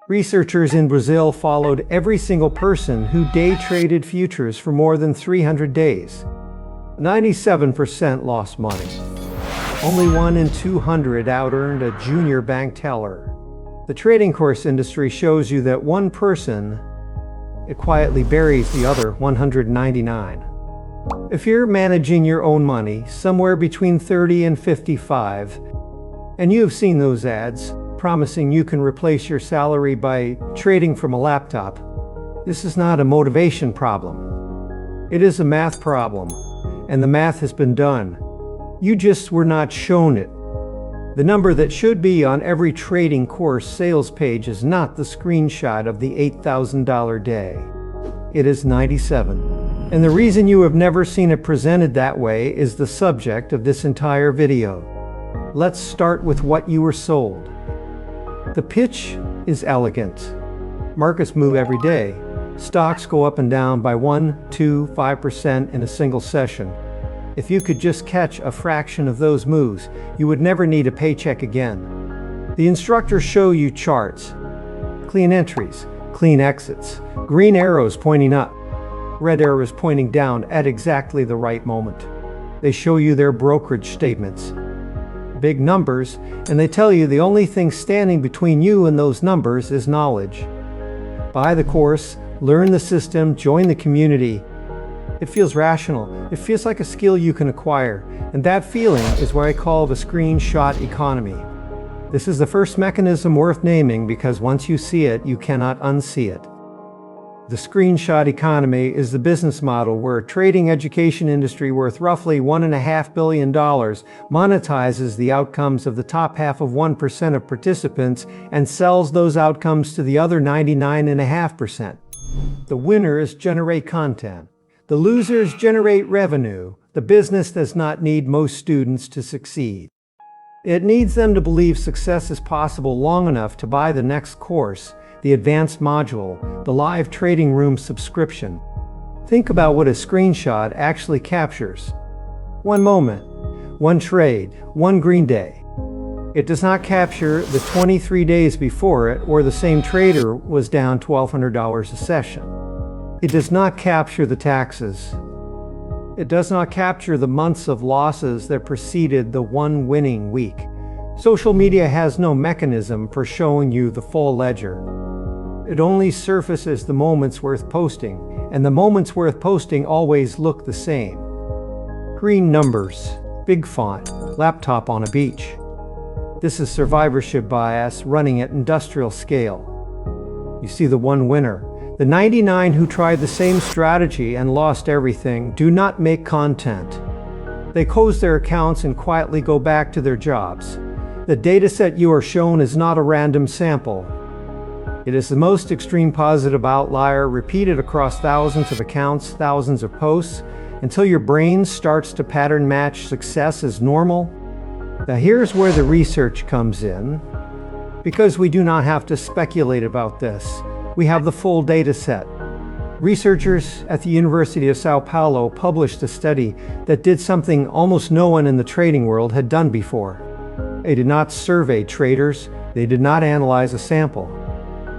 Researchers in Brazil followed every single person who day traded futures for more than 300 days. 97% lost money. Only 1 in 200 out-earned a junior bank teller. The trading course industry shows you that one person, it quietly buries the other 199. If you're managing your own money, somewhere between 30 and 55, and you've seen those ads promising you can replace your salary by trading from a laptop, this is not a motivation problem. It is a math problem, and the math has been done. You just were not shown it. The number that should be on every trading course sales page is not the screenshot of the $8,000 day. It is 97. And the reason you have never seen it presented that way is the subject of this entire video. Let's start with what you were sold. The pitch is elegant. Markets move every day. Stocks go up and down by 1, 2, 5% in a single session. If you could just catch a fraction of those moves, you would never need a paycheck again. The instructors show you charts. Clean entries, clean exits, green arrows pointing up, red arrows pointing down at exactly the right moment. They show you their brokerage statements. Big numbers, and they tell you the only thing standing between you and those numbers is knowledge. Buy the course, learn the system, join the community. It feels rational. It feels like a skill you can acquire, and that feeling is what I call the screenshot economy. This is the first mechanism worth naming because once you see it, you cannot unsee it. The screenshot economy is the business model where a trading education industry worth roughly $1.5 billion monetizes the outcomes of the top half of 1% of participants and sells those outcomes to the other 99.5%. The winners generate content. The losers generate revenue. The business does not need most students to succeed. It needs them to believe success is possible long enough to buy the next course, the advanced module, the live trading room subscription. Think about what a screenshot actually captures. One moment, one trade, one green day. It does not capture the 23 days before it or the same trader was down $1,200 a session. It does not capture the taxes. It does not capture the months of losses that preceded the one winning week. Social media has no mechanism for showing you the full ledger. It only surfaces the moments worth posting, and the moments worth posting always look the same. Green numbers, big font, laptop on a beach. This is survivorship bias running at industrial scale. You see the one winner. The 99 who tried the same strategy and lost everything do not make content. They close their accounts and quietly go back to their jobs. The dataset you are shown is not a random sample. It is the most extreme positive outlier repeated across thousands of accounts, thousands of posts, until your brain starts to pattern match success as normal. Now here's where the research comes in. Because we do not have to speculate about this. We have the full data set. Researchers at the University of Sao Paulo published a study that did something almost no one in the trading world had done before. They did not survey traders. They did not analyze a sample.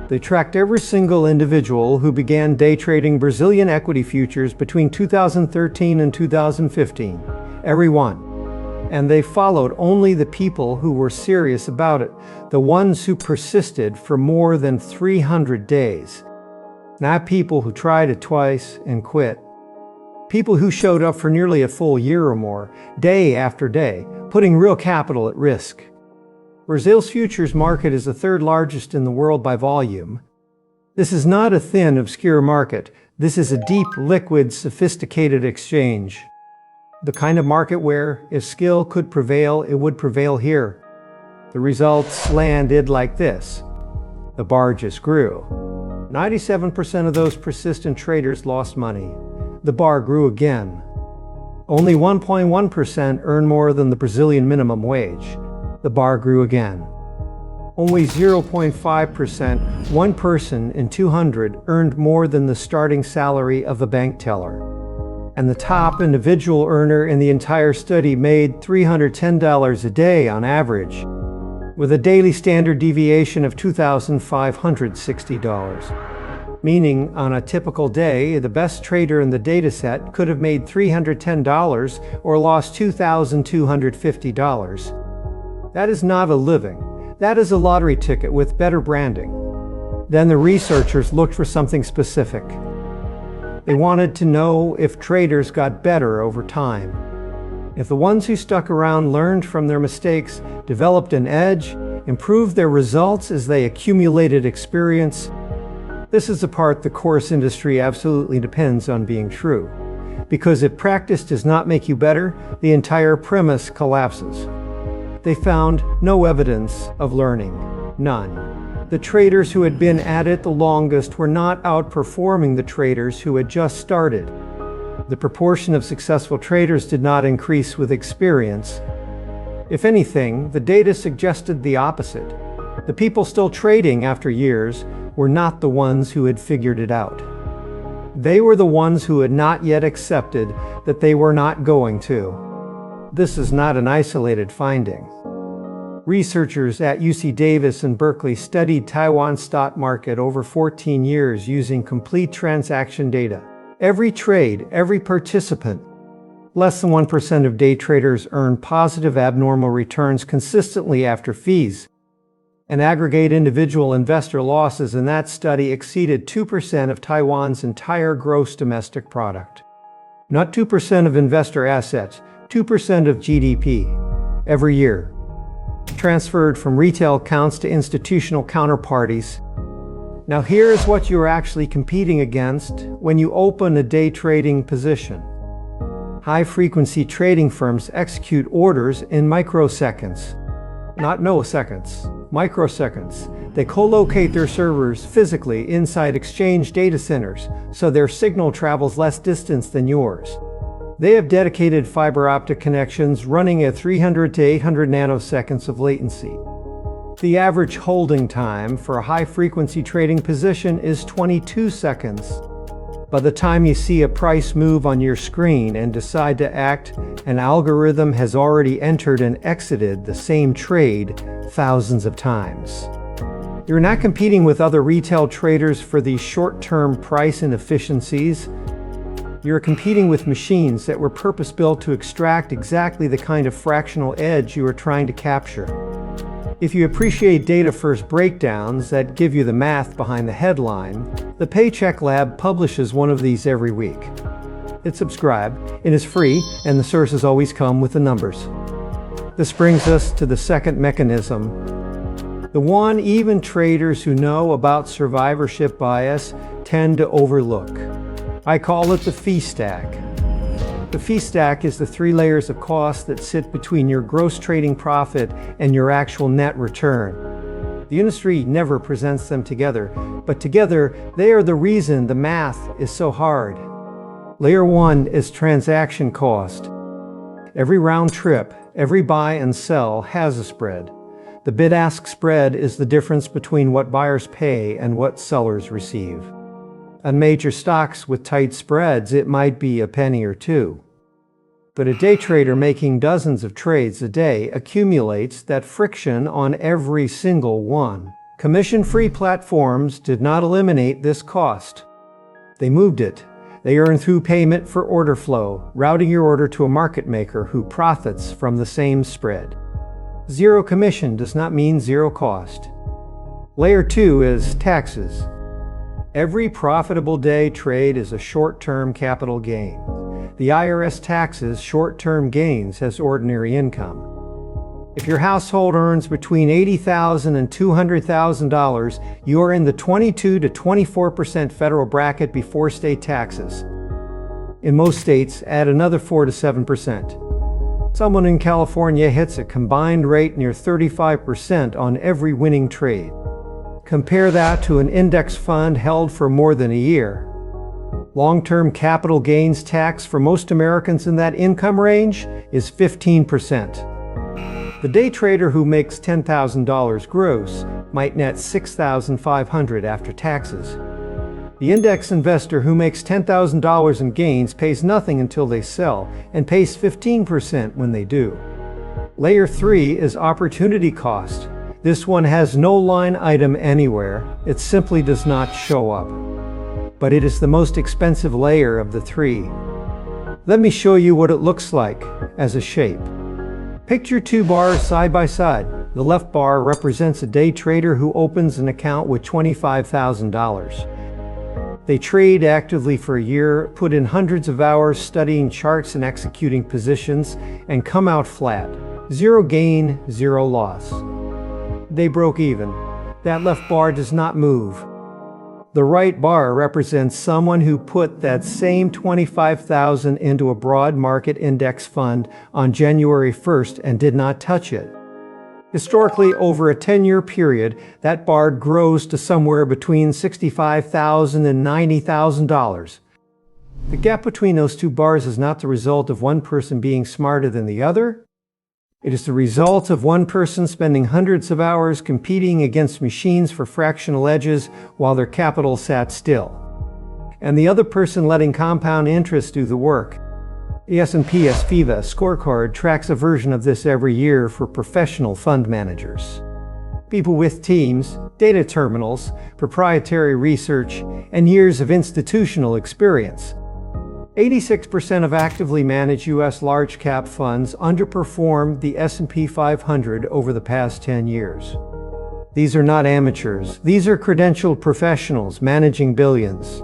They tracked every single individual who began day trading Brazilian equity futures between 2013 and 2015. Everyone. And they followed only the people who were serious about it, the ones who persisted for more than 300 days. Not people who tried it twice and quit. People who showed up for nearly a full year or more, day after day, putting real capital at risk. Brazil's futures market is the third largest in the world by volume. This is not a thin, obscure market. This is a deep, liquid, sophisticated exchange. The kind of market where, if skill could prevail, it would prevail here. The results landed like this. The bar just grew. 97% of those persistent traders lost money. The bar grew again. Only 1.1% earned more than the Brazilian minimum wage. The bar grew again. Only 0.5%, one person in 200, earned more than the starting salary of a bank teller. And the top individual earner in the entire study made $310 a day on average. with a daily standard deviation of $2,560. Meaning, on a typical day, the best trader in the dataset could have made $310 or lost $2,250. That is not a living. That is a lottery ticket with better branding. Then the researchers looked for something specific. They wanted to know if traders got better over time. If the ones who stuck around learned from their mistakes, developed an edge, improved their results as they accumulated experience. This is the part the course industry absolutely depends on being true. Because if practice does not make you better, the entire premise collapses. They found no evidence of learning. None. The traders who had been at it the longest were not outperforming the traders who had just started. The proportion of successful traders did not increase with experience. If anything, the data suggested the opposite. The people still trading after years were not the ones who had figured it out. They were the ones who had not yet accepted that they were not going to. This is not an isolated finding. Researchers at UC Davis and Berkeley studied Taiwan's stock market over 14 years using complete transaction data. Every trade, every participant. Less than 1% of day traders earn positive abnormal returns consistently after fees. And aggregate individual investor losses in that study exceeded 2% of Taiwan's entire gross domestic product. Not 2% of investor assets, 2% of GDP. Every year. Transferred from retail accounts to institutional counterparties. Now here is what you're actually competing against when you open a day trading position. High-frequency trading firms execute orders in microseconds. Not milliseconds, microseconds. They co-locate their servers physically inside exchange data centers, so their signal travels less distance than yours. They have dedicated fiber optic connections running at 300 to 800 nanoseconds of latency. The average holding time for a high-frequency trading position is 22 seconds. By the time you see a price move on your screen and decide to act, an algorithm has already entered and exited the same trade thousands of times. You're not competing with other retail traders for these short-term price inefficiencies. You're competing with machines that were purpose-built to extract exactly the kind of fractional edge you are trying to capture. If you appreciate data-first breakdowns that give you the math behind the headline, the Paycheck Lab publishes one of these every week. Hit subscribe, it is free, and the sources always come with the numbers. This brings us to the second mechanism. The one even traders who know about survivorship bias tend to overlook. I call it the fee stack. The fee stack is the three layers of cost that sit between your gross trading profit and your actual net return. The industry never presents them together, but together they are the reason the math is so hard. Layer 1 is transaction cost. Every round trip, every buy and sell has a spread. The bid-ask spread is the difference between what buyers pay and what sellers receive. On major stocks with tight spreads, it might be a penny or two. But a day trader making dozens of trades a day accumulates that friction on every single one. Commission-free platforms did not eliminate this cost. They moved it. They earn through payment for order flow, routing your order to a market maker who profits from the same spread. Zero commission does not mean zero cost. Layer 2 is taxes. Every profitable day trade is a short-term capital gain. The IRS taxes short-term gains as ordinary income. If your household earns between $80,000 and $200,000, you are in the 22 to 24% federal bracket before state taxes. In most states, add another 4 to 7%. Someone in California hits a combined rate near 35% on every winning trade. Compare that to an index fund held for more than a year. Long-term capital gains tax for most Americans in that income range is 15%. The day trader who makes $10,000 gross might net $6,500 after taxes. The index investor who makes $10,000 in gains pays nothing until they sell and pays 15% when they do. Layer 3 is opportunity cost. This one has no line item anywhere. It simply does not show up. But it is the most expensive layer of the three. Let me show you what it looks like as a shape. Picture two bars side by side. The left bar represents a day trader who opens an account with $25,000. They trade actively for a year, put in hundreds of hours studying charts and executing positions, and come out flat. Zero gain, zero loss. They broke even. That left bar does not move. The right bar represents someone who put that same $25,000 into a broad market index fund on January 1st and did not touch it. Historically, over a 10-year period, that bar grows to somewhere between $65,000 and $90,000. The gap between those two bars is not the result of one person being smarter than the other. It is the result of one person spending hundreds of hours competing against machines for fractional edges while their capital sat still, and the other person letting compound interest do the work. The S&P SPIVA scorecard tracks a version of this every year for professional fund managers. People with teams, data terminals, proprietary research, and years of institutional experience. 86% of actively managed U.S. large-cap funds underperformed the S&P 500 over the past 10 years. These are not amateurs. These are credentialed professionals managing billions.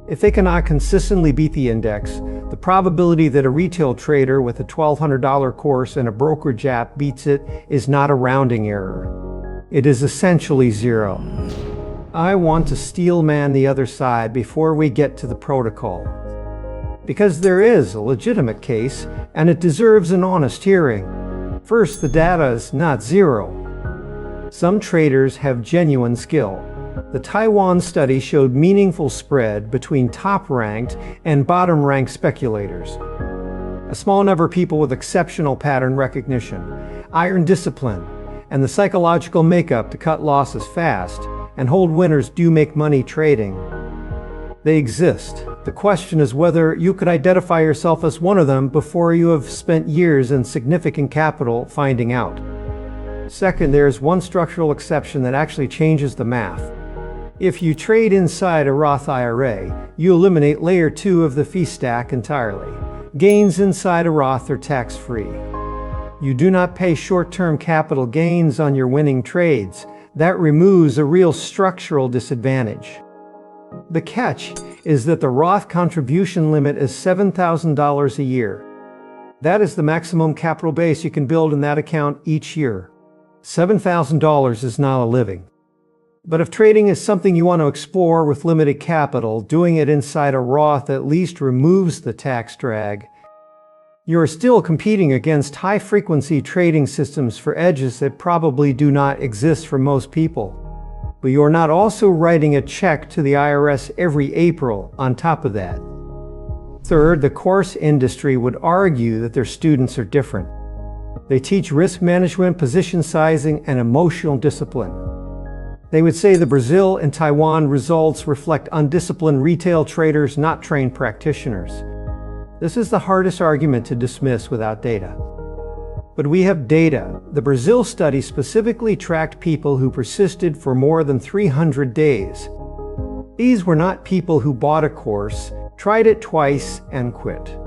If they cannot consistently beat the index, the probability that a retail trader with a $1,200 course and a brokerage app beats it is not a rounding error. It is essentially zero. I want to steel man the other side before we get to the protocol. Because there is a legitimate case, and it deserves an honest hearing. First, the data is not zero. Some traders have genuine skill. The Taiwan study showed meaningful spread between top-ranked and bottom-ranked speculators. A small number of people with exceptional pattern recognition, iron discipline, and the psychological makeup to cut losses fast and hold winners do make money trading. They exist. The question is whether you could identify yourself as one of them before you have spent years and significant capital finding out. Second, there is one structural exception that actually changes the math. If you trade inside a Roth IRA, you eliminate layer 2 of the fee stack entirely. Gains inside a Roth are tax-free. You do not pay short-term capital gains on your winning trades. That removes a real structural disadvantage. The catch is that the Roth contribution limit is $7,000 a year. That is the maximum capital base you can build in that account each year. $7,000 is not a living. But if trading is something you want to explore with limited capital, doing it inside a Roth at least removes the tax drag. You are still competing against high-frequency trading systems for edges that probably do not exist for most people. But you are not also writing a check to the IRS every April on top of that. Third, the course industry would argue that their students are different. They teach risk management, position sizing, and emotional discipline. They would say the Brazil and Taiwan results reflect undisciplined retail traders, not trained practitioners. This is the hardest argument to dismiss without data. But we have data. The Brazil study specifically tracked people who persisted for more than 300 days. These were not people who bought a course, tried it twice, and quit.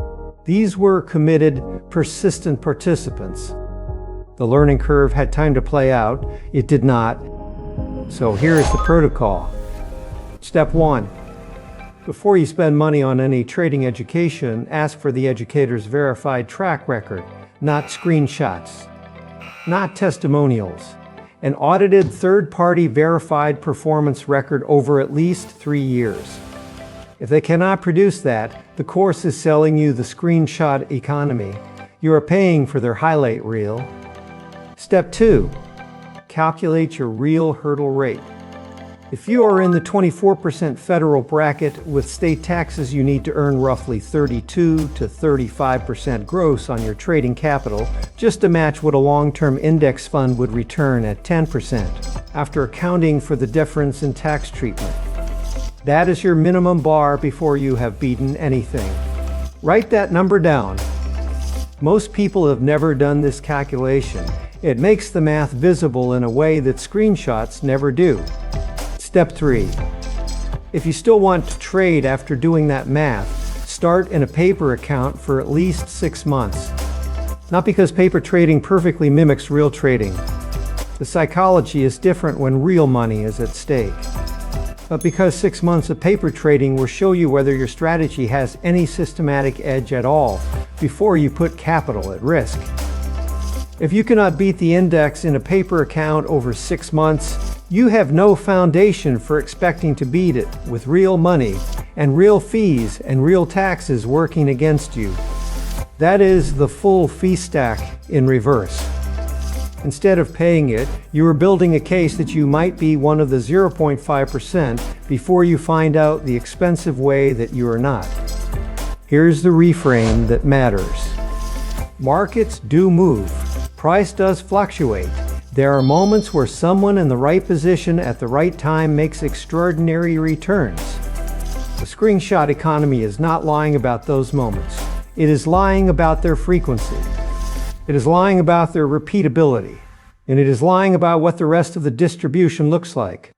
These were committed, persistent participants. The learning curve had time to play out. It did not. So here is the protocol. Step 1. Before you spend money on any trading education, ask for the educator's verified track record, not screenshots, not testimonials, an audited third-party verified performance record over at least 3 years. If they cannot produce that, the course is selling you the screenshot economy. You are paying for their highlight reel. Step 2. Calculate your real hurdle rate. If you are in the 24% federal bracket with state taxes, you need to earn roughly 32 to 35% gross on your trading capital just to match what a long-term index fund would return at 10% after accounting for the difference in tax treatment. That is your minimum bar before you have beaten anything. Write that number down. Most people have never done this calculation. It makes the math visible in a way that screenshots never do. Step 3. If you still want to trade after doing that math, start in a paper account for at least 6 months. Not because paper trading perfectly mimics real trading. The psychology is different when real money is at stake. But because 6 months of paper trading will show you whether your strategy has any systematic edge at all before you put capital at risk. If you cannot beat the index in a paper account over 6 months, you have no foundation for expecting to beat it with real money and real fees and real taxes working against you. That is the full fee stack in reverse. Instead of paying it, you are building a case that you might be one of the 0.5% before you find out the expensive way that you are not. Here's the reframe that matters. Markets do move. Price does fluctuate. There are moments where someone in the right position at the right time makes extraordinary returns. The screenshot economy is not lying about those moments. It is lying about their frequency. It is lying about their repeatability. And it is lying about what the rest of the distribution looks like.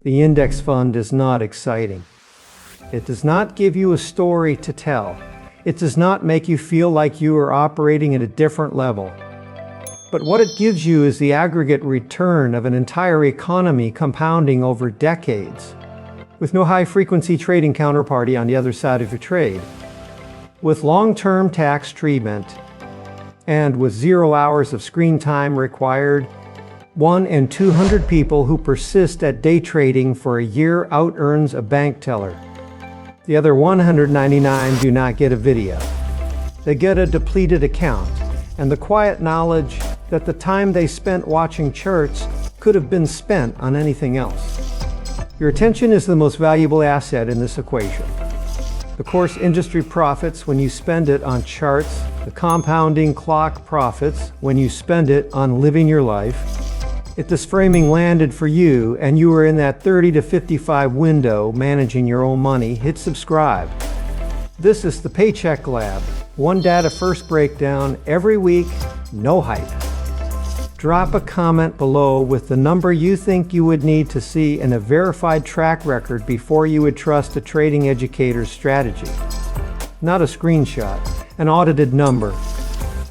The index fund is not exciting. It does not give you a story to tell. It does not make you feel like you are operating at a different level. But what it gives you is the aggregate return of an entire economy compounding over decades, with no high-frequency trading counterparty on the other side of your trade, with long-term tax treatment, and with 0 hours of screen time required. 1 in 200 people who persist at day trading for a year out-earns a bank teller. The other 199 do not get a video. They get a depleted account and the quiet knowledge that the time they spent watching charts could have been spent on anything else. Your attention is the most valuable asset in this equation. The course industry profits when you spend it on charts. The compounding clock profits when you spend it on living your life. If this framing landed for you and you are in that 30 to 55 window managing your own money, hit subscribe. This is the Paycheck Lab. One data first breakdown every week, no hype. Drop a comment below with the number you think you would need to see in a verified track record before you would trust a trading educator's strategy. Not a screenshot, an audited number.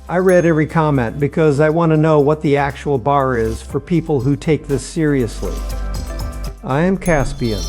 I read every comment because I want to know what the actual bar is for people who take this seriously. I am Caspian.